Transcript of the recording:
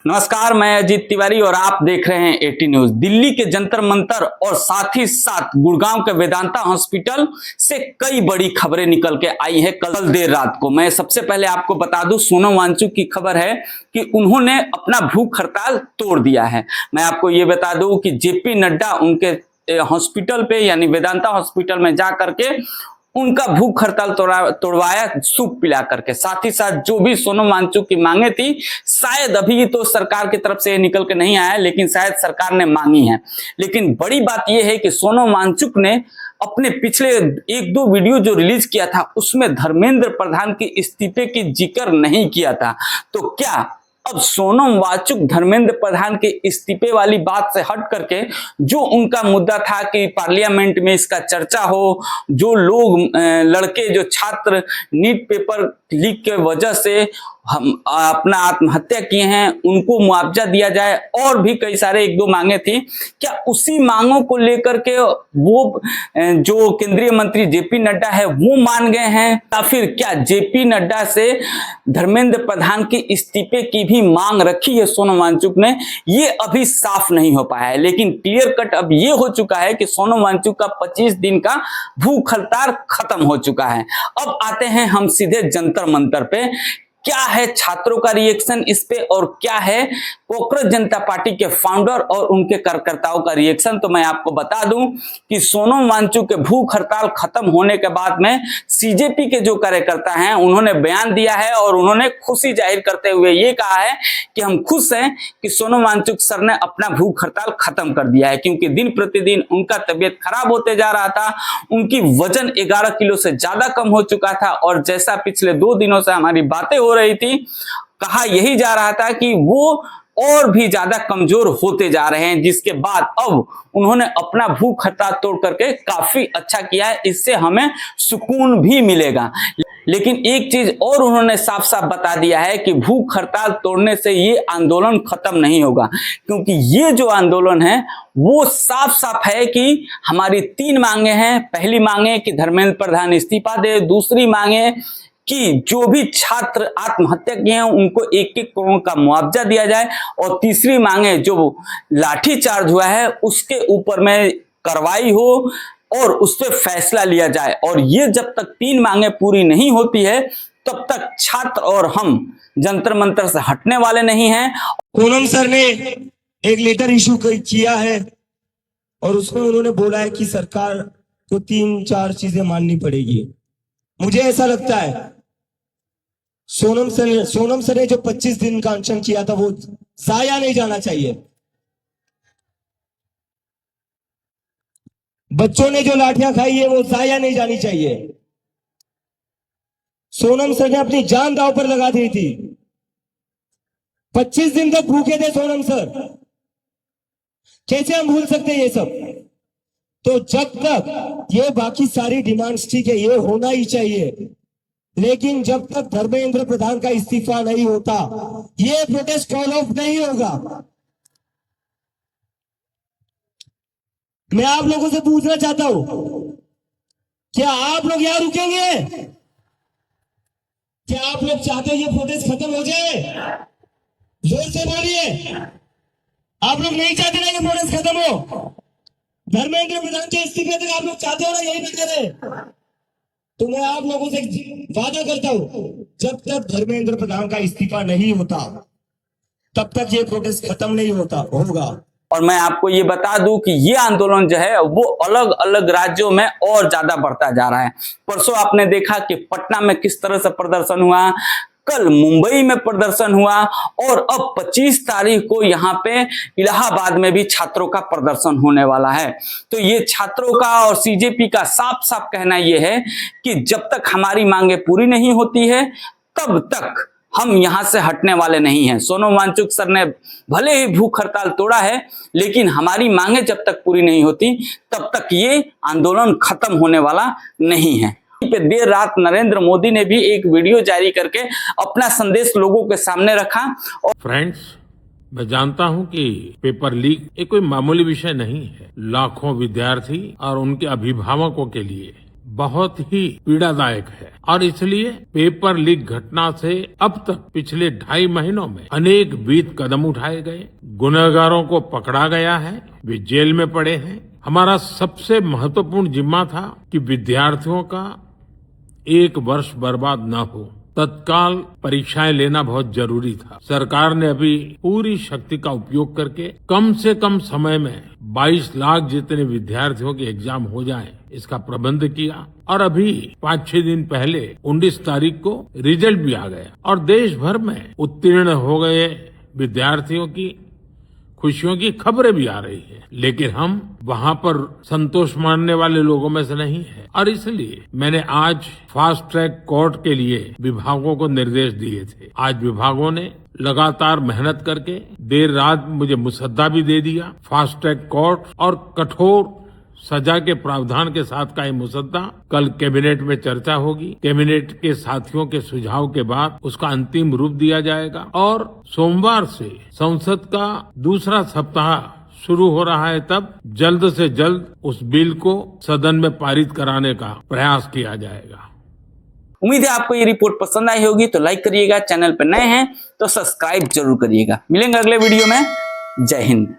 नमस्कार, मैं अजीत तिवारी और आप देख रहे हैं एटी न्यूज। दिल्ली के जंतर मंतर और साथ ही साथ गुड़गांव के वेदांता हॉस्पिटल से कई बड़ी खबरें निकल के आई है कल देर रात को। मैं सबसे पहले आपको बता दूं, सोनम वांगचुक की खबर है कि उन्होंने अपना भूख हड़ताल तोड़ दिया है। मैं आपको ये बता दूं कि जेपी नड्डा उनके हॉस्पिटल पे यानी वेदांता हॉस्पिटल में जा करके उनका भूख हड़ताल तोड़वाया सूप पिला करके। साथ ही साथ जो भी सोनम वांगचुक की मांगे थी, शायद अभी तो सरकार की तरफ से निकल के नहीं आया, लेकिन शायद सरकार ने मांगी है। लेकिन बड़ी बात यह है कि सोनम वांगचुक ने अपने पिछले एक दो वीडियो जो रिलीज किया था उसमें धर्मेंद्र प्रधान के इस्तीफे की जिक्र नहीं किया था। तो क्या अब सोनम वांगचुक धर्मेंद्र प्रधान के इस्तीफे वाली बात से हट करके जो उनका मुद्दा था कि पार्लियामेंट में इसका चर्चा हो, जो लोग लड़के जो छात्र नीट पेपर लीक के वजह से हम अपना आत्महत्या किए हैं उनको मुआवजा दिया जाए, और भी कई सारे एक दो मांगे थी, क्या उसी मांगों को लेकर के वो जो केंद्रीय मंत्री जेपी नड्डा है वो मान गए हैं, या फिर क्या जेपी नड्डा से धर्मेंद्र प्रधान के इस्तीफे की भी मांग रखी है सोनम वांगचुक ने? ये अभी साफ नहीं हो पाया है। लेकिन क्लियर कट अब ये हो चुका है कि सोनम वांगचुक का 25 दिन का भूख हड़ताल खत्म हो चुका है। अब आते हैं हम सीधे जंतर मंतर पे। क्या है छात्रों का रिएक्शन इस पे, और क्या है कांग्रेस जनता पार्टी के फाउंडर और उनके कार्यकर्ताओं का रिएक्शन? तो मैं आपको बता दूं कि सोनम वांगचुक के भूख हड़ताल खत्म होने के बाद में सीजेपी के जो कार्यकर्ता हैं उन्होंने बयान दिया है और उन्होंने खुशी जाहिर करते हुए ये कहा है कि हम खुश हैं कि सोनम वांगचुक सर ने अपना भूख हड़ताल खत्म कर दिया है, क्योंकि दिन प्रतिदिन उनका तबियत खराब होते जा रहा था, उनकी वजन 11 किलो से ज्यादा कम हो चुका था, और जैसा पिछले 2 दिनों से हमारी बातें हो रही थी, कहा यही जा रहा था कि वो और भी ज्यादा कमजोर होते जा रहे हैं, जिसके बाद अब उन्होंने अपना भूख हड़ताल तोड़ करके काफी अच्छा किया है, इससे हमें सुकून भी मिलेगा। लेकिन एक चीज और उन्होंने साफ साफ बता दिया है कि भूख हड़ताल तोड़ने से ये आंदोलन खत्म नहीं होगा, क्योंकि ये जो आंदोलन है वो साफ साफ है कि हमारी 3 मांगे हैं। पहली मांगे कि धर्मेंद्र प्रधान इस्तीफा दे, दूसरी मांगे कि जो भी छात्र आत्महत्या किए हैं उनको 1-1 करोड़ का मुआवजा दिया जाए, और तीसरी मांगे जो लाठीचार्ज हुआ है उसके ऊपर में कार्रवाई हो और उस पर फैसला लिया जाए। और ये जब तक 3 मांगे पूरी नहीं होती है तब तक छात्र और हम जंतर मंतर से हटने वाले नहीं हैं। सोनम सर ने एक लेटर इशू किया है और उसमें उन्होंने बोला है कि सरकार को 3-4 चीजें माननी पड़ेगी। मुझे ऐसा लगता है सोनम सर ने जो 25 दिन का अनशन किया था वो जाया नहीं जाना चाहिए। बच्चों ने जो लाठियां खाई है वो जाया नहीं जानी चाहिए। सोनम सर ने अपनी जान दांव पर लगा दी थी। 25 दिन तक भूखे थे सोनम सर, कैसे हम भूल सकते हैं ये सब? तो जब तक ये बाकी सारी डिमांड्स ठीक है, ये होना ही चाहिए, लेकिन जब तक धर्मेंद्र प्रधान का इस्तीफा नहीं होता ये प्रोटेस्ट कॉल ऑफ नहीं होगा। मैं आप लोगों से पूछना चाहता हूं, क्या आप लोग यहां रुकेंगे? क्या आप लोग चाहते हैं ये प्रोटेस्ट खत्म हो जाए? जोर से बोलिए। आप लोग नहीं चाहते ना ये प्रोटेस्ट खत्म हो? धर्मेंद्र प्रधान के इस्तीफे तक आप लोग चाहते हो ना यही ना करे? तो मैं आप लोगों से वादा करता हूं, जब तक धर्मेंद्र प्रधान का इस्तीफा नहीं होता तब तक ये प्रोटेस्ट खत्म नहीं होगा। और मैं आपको ये बता दूं कि ये आंदोलन जो है वो अलग अलग राज्यों में और ज्यादा बढ़ता जा रहा है। परसों आपने देखा कि पटना में किस तरह से प्रदर्शन हुआ, कल मुंबई में प्रदर्शन हुआ, और अब 25 तारीख को यहाँ पे इलाहाबाद में भी छात्रों का प्रदर्शन होने वाला है। तो ये छात्रों का और सीजेपी का साफ साफ कहना ये है कि जब तक हमारी मांगे पूरी नहीं होती है तब तक हम यहां से हटने वाले नहीं हैं। सोनम वांगचुक सर ने भले ही भूख हड़ताल तोड़ा है, लेकिन हमारी मांगे जब तक पूरी नहीं होती तब तक ये आंदोलन खत्म होने वाला नहीं है। पे देर रात नरेंद्र मोदी ने भी एक वीडियो जारी करके अपना संदेश लोगों के सामने रखा। और फ्रेंड्स, मैं जानता हूं कि पेपर लीक एक कोई मामूली विषय नहीं है। लाखों विद्यार्थी और उनके अभिभावकों के लिए बहुत ही पीड़ादायक है और इसलिए पेपर लीक घटना से अब तक पिछले 2.5 महीनों में अनेक विध कदम उठाए गए, गुनहगारों को पकड़ा गया है, वे जेल में पड़े हैं। हमारा सबसे महत्वपूर्ण जिम्मा था कि विद्यार्थियों का 1 वर्ष बर्बाद न हो। तत्काल परीक्षाएं लेना बहुत जरूरी था। सरकार ने अभी पूरी शक्ति का उपयोग करके कम से कम समय में 22 लाख जितने विद्यार्थियों के एग्जाम हो जाएं, इसका प्रबंध किया और अभी 5-6 दिन पहले 19 तारीख को रिजल्ट भी आ गया और देश भर में उत्तीर्ण हो गए विद्यार्थियों की खुशियों की खबरें भी आ रही है। लेकिन हम वहां पर संतोष मानने वाले लोगों में से नहीं है और इसलिए मैंने आज फास्ट ट्रैक कोर्ट के लिए विभागों को निर्देश दिए थे। आज विभागों ने लगातार मेहनत करके देर रात मुझे मुसद्दा भी दे दिया। फास्ट ट्रैक कोर्ट और कठोर सजा के प्रावधान के साथ का ये मुसद्दा कल कैबिनेट में चर्चा होगी। कैबिनेट के साथियों के सुझाव के बाद उसका अंतिम रूप दिया जाएगा और सोमवार से संसद का दूसरा सप्ताह शुरू हो रहा है, तब जल्द से जल्द उस बिल को सदन में पारित कराने का प्रयास किया जाएगा। उम्मीद है आपको ये रिपोर्ट पसंद आई होगी, तो लाइक करिएगा, चैनल पर नए हैं तो सब्सक्राइब जरूर करिएगा। मिलेंगे अगले वीडियो में। जय हिंद।